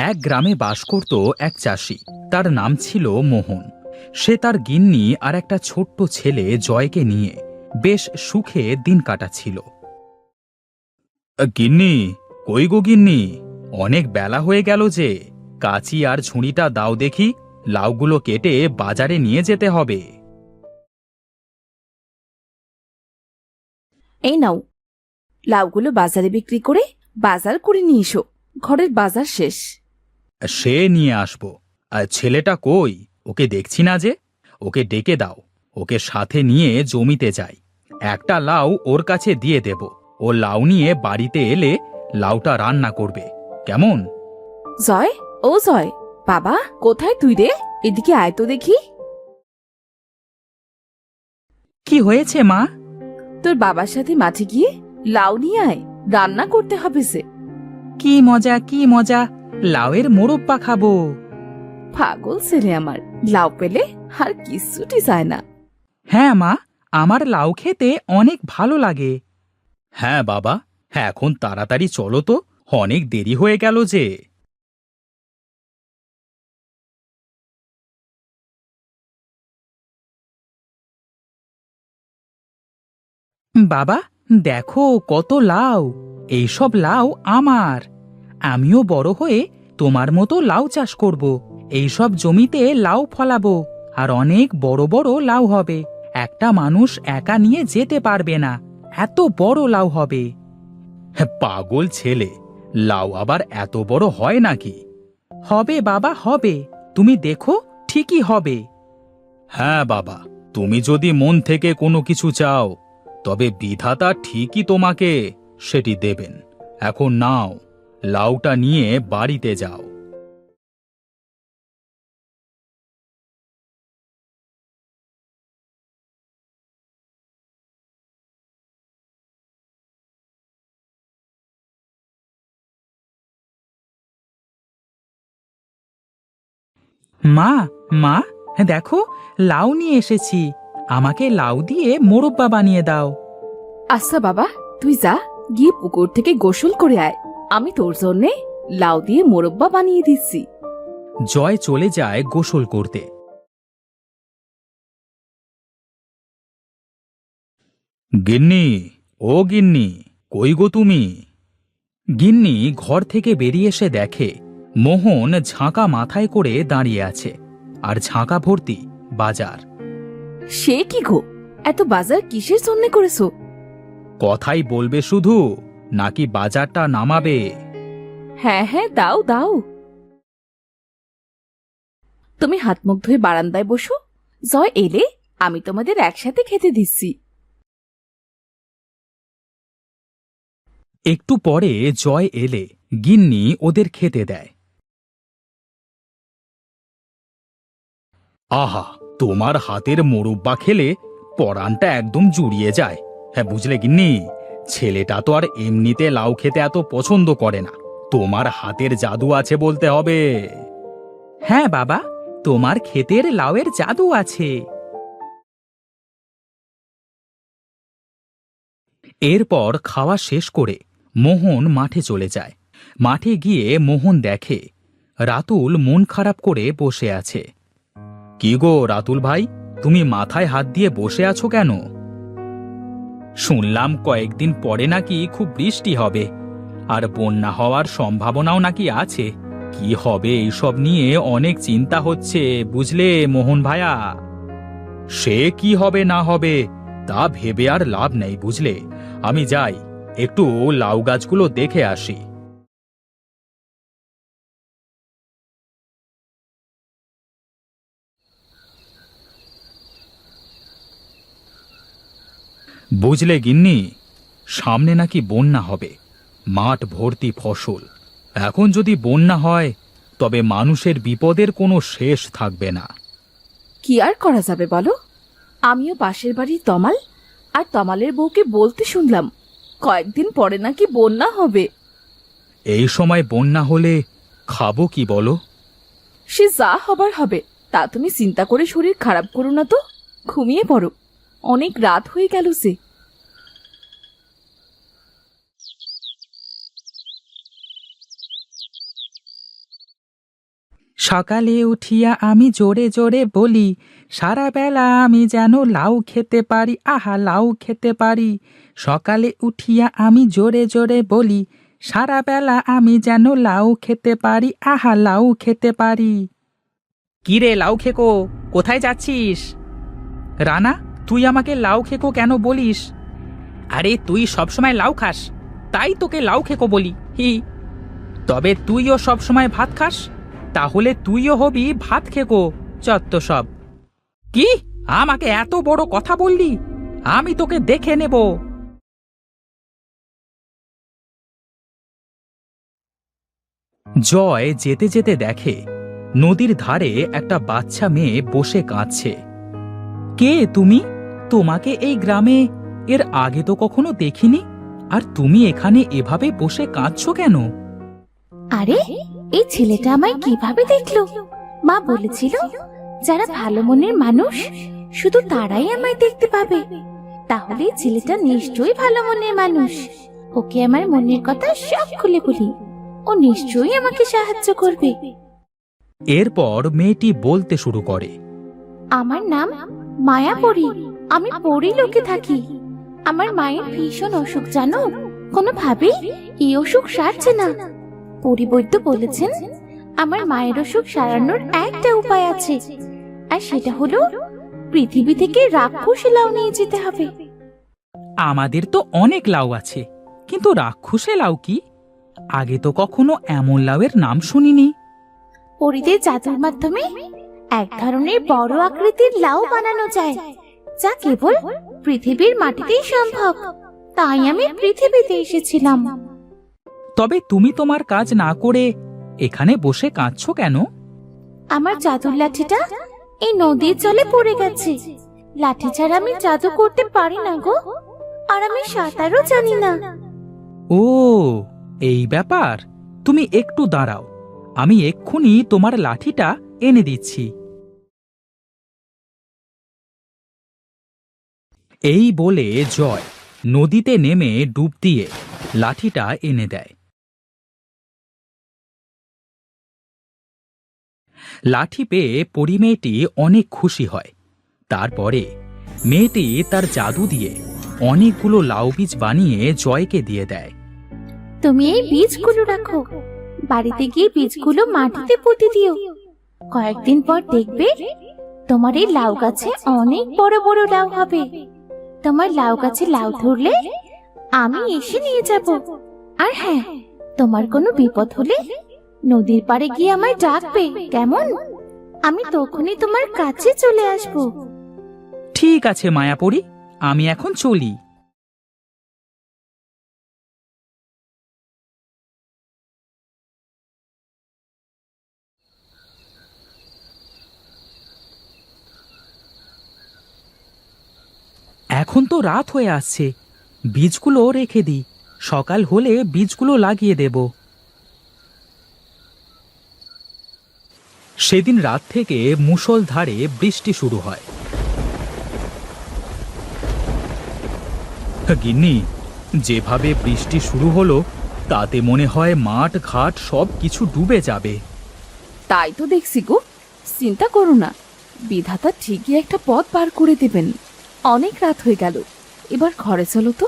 এক গ্রামে বাস করত এক চাষি। তার নাম ছিল মোহন। সে তার গিন্নি আর একটা ছোট্ট ছেলে জয়কে নিয়ে বেশ সুখে দিন কাটাচ্ছিল। গিন্নি, কই গো গিন্নি, অনেক বেলা হয়ে গেল যে। কাঁচি আর ঝুড়িটা দাও দেখি, লাউগুলো কেটে বাজারে নিয়ে যেতে হবে। এই নাও, লাউগুলো বাজারে বিক্রি করে বাজার করে নিয়ে এসো। ঘরের বাজার শেষ। সে নিয়ে আসবো। আর ছেলেটা কই? ওকে দেখছি না যে। ওকে ডেকে দাও, ওকে সাথে নিয়ে জমিতে যাই। একটা লাউ ওর কাছে দিয়ে দেব। ও লাউ নিয়ে বাড়িতে এলে লাউটা রান্না করবে, কেমন? জয়, ও জয়, বাবা কোথায় তুই রে? এদিকে আয় তো দেখি। কি হয়েছে মা? তোর বাবার সাথে মাঠে গিয়ে লাউ নিয়ে আয়, রান্না করতে হবে সে। কি মজা, কি মজা, লাউয়ের মোরব্বা খাবো। পাগল ছেলে আমার, লাউ পেলে আর কিচ্ছুটি চায় না। হ্যাঁ মা, আমার লাউ খেতে অনেক ভালো লাগে। হ্যাঁ বাবা, হ্যাঁ এখন তাড়াতাড়ি চলো তো, অনেক দেরি হয়ে গেল যে। বাবা, দেখো কত লাউ। এইসব লাউ আমার। আমিও বড় হয়ে তোমার মতো লাউ চাষ করব। এইসব জমিতে লাউ ফলাবো, আর অনেক বড় বড় লাউ হবে। একটা মানুষ একা নিয়ে যেতে পারবে না, এত বড় লাউ হবে। পাগল ছেলে, লাউ আবার এত বড় হয় নাকি? হবে বাবা, হবে। তুমি দেখো, ঠিকই হবে। হ্যাঁ বাবা, তুমি যদি মন থেকে কোনো কিছু চাও, তবে বিধাতা ঠিকই তোমাকে সেটি দেবেন। এখন নাও, লাউটা নিয়ে বাড়িতে যাও। মা, মা, দেখো, লাউ নিয়ে এসেছি। আমাকে লাউ দিয়ে মোরব্বা বানিয়ে দাও। আচ্ছা বাবা, তুই যা, গিয়ে পুকুর থেকে গোসল করে আয়। আমি তোর জন্যে লাউ দিয়ে মোরব্বা বানিয়ে দিচ্ছি। জয় চলে যায় গোসল করতে। গিন্নি, ও গিন্নি, কই গো তুমি? গিন্নি ঘর থেকে বেরিয়ে এসে দেখে মোহন ঝাঁকা মাথায় করে দাঁড়িয়ে আছে, আর ঝাঁকা ভর্তি বাজার। সে কি গো, এত বাজার কিসের জন্য করেছো? কথাই বলবে শুধু, নাকি বাজারটা নামাবে? হ্যাঁ হ্যাঁ, দাও দাও। তুমি হাত মুখ ধুয়ে বারান্দায় বসো। জয় এলে আমি তোমাদের একসাথে খেতে দিচ্ছি। একটু পরে জয় এলে গিন্নি ওদের খেতে দেয়। আহা, তোমার হাতের মোরব্বা খেলে পরানটা একদম জুড়িয়ে যায়। হ্যাঁ বুঝলে গিন্নি, ছেলেটা তো আর এমনিতে লাউ খেতে এত পছন্দ করে না। তোমার হাতের জাদু আছে বলতে হবে। হ্যাঁ বাবা, তোমার ক্ষেতের লাউয়ের জাদু আছে। এরপর খাওয়া শেষ করে মোহন মাঠে চলে যায়। মাঠে গিয়ে মোহন দেখে রাতুল মন খারাপ করে বসে আছে। কি গো রাতুল ভাই, তুমি মাথায় হাত দিয়ে বসে আছো কেন? শুনলাম কয়েকদিন পরে নাকি খুব বৃষ্টি হবে, আর বন্যা হওয়ার সম্ভাবনাও নাকি আছে। কি হবে এইসব নিয়ে অনেক চিন্তা হচ্ছে, বুঝলে মোহন ভায়া। সে কি হবে না হবে তা ভেবে আর লাভ নেই, বুঝলে। আমি যাই, একটু লাউ গাছগুলো দেখে আসি। বুঝলে গিন্নি, সামনে নাকি বন্যা হবে। মাঠ ভর্তি ফসল। এখন যদি বন্যা হয়, তবে মানুষের বিপদের কোনো শেষ থাকবে না। কি আর করা যাবে বলো? আমিও পাশের বাড়ির তমাল আর তমালের বউকে বলতে শুনলাম কয়েকদিন পরে নাকি বন্যা হবে। এই সময় বন্যা হলে খাবো কি বলো? সে যা হবার হবে, তা তুমি চিন্তা করে শরীর খারাপ করো না তো। ঘুমিয়ে পড়ো, অনেক রাত হয়ে গেল যে। সকালে উঠিয়া আমি জোরে জোরে বলি, সারা বেলা আমি যেন লাউ খেতে পারি, আহা লাউ খেতে পারি। সকালে উঠিয়া আমি জোরে জোরে বলি, সারা বেলা আমি যেন লাউ খেতে পারি, আহা লাউ খেতে পারি। কিরে লাউ খেকো, কোথায় যাচ্ছিস? রানা, তুই আমাকে লাউ খেকো কেন বলিস? আরে তুই সবসময় লাউ খাস, তাই তোকে লাউ খেকো বলি। তবে তুইও সবসময় ভাত খাস, তাহলে তুইও হবি ভাত খেকো। চত্ব সব। কি, আমাকে এত বড় কথা বললি? আমি তোকে দেখে নেব। জয় যেতে যেতে দেখে নদীর ধারে একটা বাচ্চা মেয়ে বসে কাঁদছে। কে তুমি? তোমাকে এই গ্রামে এর আগে তো কখনো দেখিনি, আর তুমি এখানে এভাবে বসে কাঁদছো কেন? আরে, এই ছেলেটা আমায় কিভাবে দেখলো? মা বলেছিল যারা ভালো মনের মানুষ শুধু তারাই আমায় দেখতে পাবে। তাহলে এই ছেলেটা নিশ্চয়ই ভালো মনের মানুষ। ওকে আমার মনের কথা সব খুলে বলি, ও নিশ্চয়ই আমাকে সাহায্য করবে। এরপর মেয়েটি বলতে শুরু করে, আমার নাম মায়াপরি, আমি পরি লোকে থাকি। আমার মায়ের ভীষণ অসুখ জানো, কোনোভাবেই এই অসুখ সারছে না। পরিবৈদ্য বলেছেন আমার মায়ের অসুখ সারানোর একটা উপায় আছে, আর সেটা হলো পৃথিবী থেকে রাক্ষসী লাউ নিয়ে যেতে হবে। আমাদের তো অনেক লাউ আছে, কিন্তু রাক্ষসে লাউ কি? আগে তো কখনো এমন লাউয়ের নাম শুনিনি। পরিদের জাদুর মাধ্যমে এক ধরনের বড় আকৃতির লাউ বানানো যায়, যা কেবল পৃথিবীর মাটিতেই সম্ভব। তাই আমি পৃথিবীতে এসেছিলাম। তবে তুমি তোমার কাজ না করে এখানে বসে কাঁদছো কেন? আমার জাদুর লাঠিটা এই নদীর জলে পড়ে গেছে। লাঠি ছাড়া আমি জাদু করতে পারি না গো, আর আমি সাঁতারও জানি না। ও, এই ব্যাপার। তুমি একটু দাঁড়াও, আমি এক্ষুনি তোমার লাঠিটা এনে দিচ্ছি। এই বলে জয় নদীতে নেমে ডুব দিয়ে লাঠিটা এনে দেয়। লাঠি পেয়ে পরী মেয়েটি অনেক খুশি হয়। তারপরে মেয়েটি তার জাদু দিয়ে অনেকগুলো লাউ বীজ বানিয়ে জয়কে দিয়ে দেয়। তুমি এই বীজগুলো রাখো, বাড়িতে গিয়ে বীজগুলো মাটিতে পুঁতে দিও। কয়েকদিন পর দেখবে তোমার এই লাউ গাছে অনেক বড় বড় লাউ হবে। তোমার লাউ গাছে লাউ ধরলে আমি এসে নিয়ে যাব। আর হ্যাঁ, তোমার কোনো বিপদ হলে নদীর পাড়ে গিয়ে আমায় ডাকবে, কেমন? আমি তখনই তোমার কাছে চলে আসব। ঠিক আছে মায়াপরি, আমি এখন চলি। এখন তো রাত হয়ে আসছে, বীজগুলো রেখে দিই, সকাল হলে বীজগুলো লাগিয়ে দেব। সেদিন রাত থেকে মুষলধারে বৃষ্টি শুরু হয়। গিন্নি, যেভাবে বৃষ্টি শুরু হলো তাতে মনে হয় মাঠ ঘাট সব কিছু ডুবে যাবে। তাই তো দেখছি গো, চিন্তা করো না, বিধাতা ঠিকই একটা পথ বার করে দেবেন। অনেক রাত হয়ে গেল, এবার ঘরে চলো তো।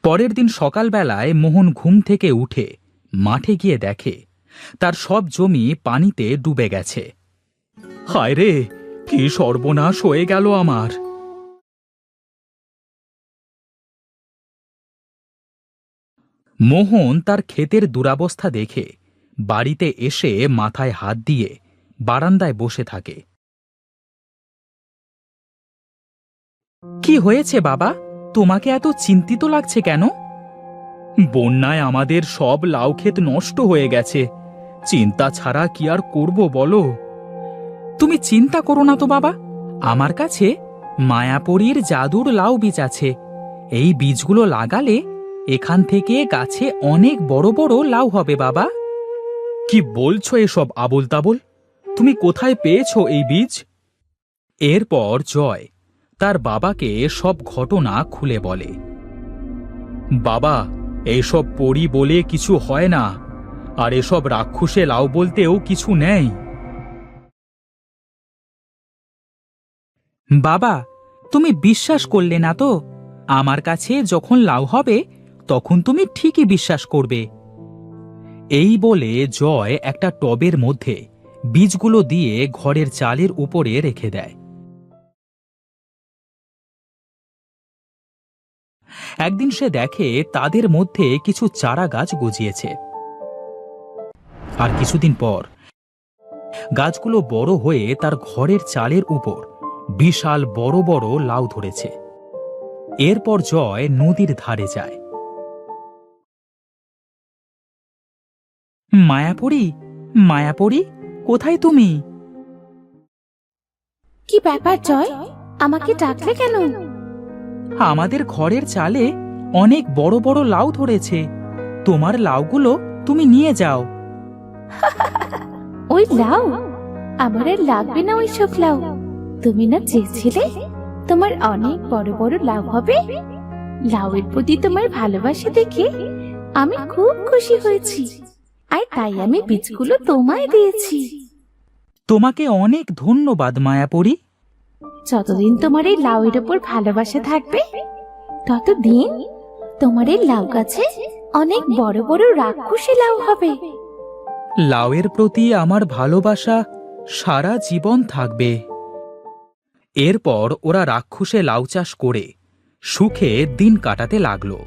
পরের দিন সকালবেলায় মোহন ঘুম থেকে উঠে মাঠে গিয়ে দেখে তার সব জমি পানিতে ডুবে গেছে। হায় রে, কি সর্বনাশ হয়ে গেল আমার! মোহন তার ক্ষেতের দুরবস্থা দেখে বাড়িতে এসে মাথায় হাত দিয়ে বারান্দায় বসে থাকে। কি হয়েছে বাবা, তোমাকে এত চিন্তিত লাগছে কেন? বন্যায় আমাদের সব লাউ ক্ষেত নষ্ট হয়ে গেছে, চিন্তা ছাড়া কি আর করব বলো? তুমি চিন্তা করো না তো বাবা, আমার কাছে মায়াপরীর জাদুর লাউ বীজ আছে। এই বীজগুলো লাগালে এখান থেকে গাছে অনেক বড় বড় লাউ হবে বাবা। কি বলছো এসব আবোল তাবোল? তুমি কোথায় পেয়েছো এই বীজ? এরপর জয় তার বাবাকে সব ঘটনা খুলে বলে। বাবা, এইসব পড়ি বলে কিছু হয় না, আর এসব রাক্ষসে লাউ বলতেও কিছু নেই। বাবা, তুমি বিশ্বাস করলে না তো? আমার কাছে যখন লাউ হবে তখন তুমি ঠিকই বিশ্বাস করবে। এই বলে জয় একটা টবের মধ্যে বীজগুলো দিয়ে ঘরের চালের উপরে রেখে দেয়। একদিন সে দেখে তাদের মধ্যে কিছু চারা গাছ গজিয়েছে। আর কিছুদিন পর গাছগুলো বড় হয়ে তার ঘরের চালের উপর বিশাল বড় বড় লাউ ধরেছে। এরপর জয় নদীর ধারে যায়। মায়াপুরী, মায়াপুরী, কোথায় তুমি? কি ব্যাপার জয়, আমাকে ডাকলে কেন? আমাদের ঘরের চালে অনেক বড় বড় লাউ ধরেছে। তোমার লাউগুলো তুমি নিয়ে যাও। ওই লাউ? আমার আর লাগবে না ওইসব লাউ। তুমি না চেয়েছিলে তোমার অনেক বড় বড় লাউ হবে? লাউয়ের প্রতি তোমার ভালোবাসা দেখে আমি খুব খুশি হয়েছি, আর তাই আমি বীজগুলো তোমায় দিয়েছি। তোমাকে অনেক ধন্যবাদ মায়াপুরী। যতদিন তোমার এই লাউয়ের উপর ভালোবাসা থাকবে ততদিন তোমার এই লাউ গাছে অনেক বড় বড় রাক্ষসী লাউ হবে। লাউয়ের প্রতি আমার ভালোবাসা সারা জীবন থাকবে। এরপর ওরা রাক্ষসে লাউ চাষ করে সুখে দিন কাটাতে লাগলো।